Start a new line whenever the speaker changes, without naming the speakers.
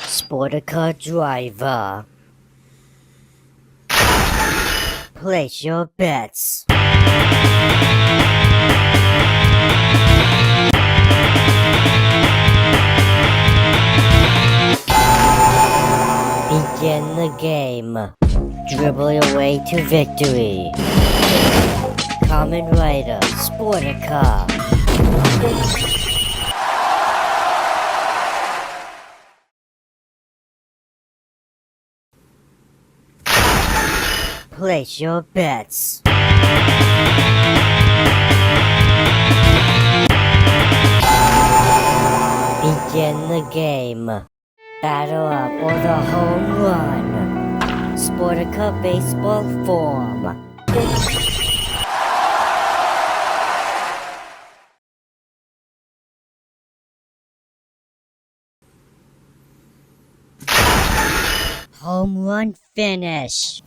Sportica driver. Place your bets. Begin the game. Dribble your way to victory. Kamen Rider Sportika. Place your bets. Begin the game. Battle up or the home run. Sportica baseball form. Home run finish.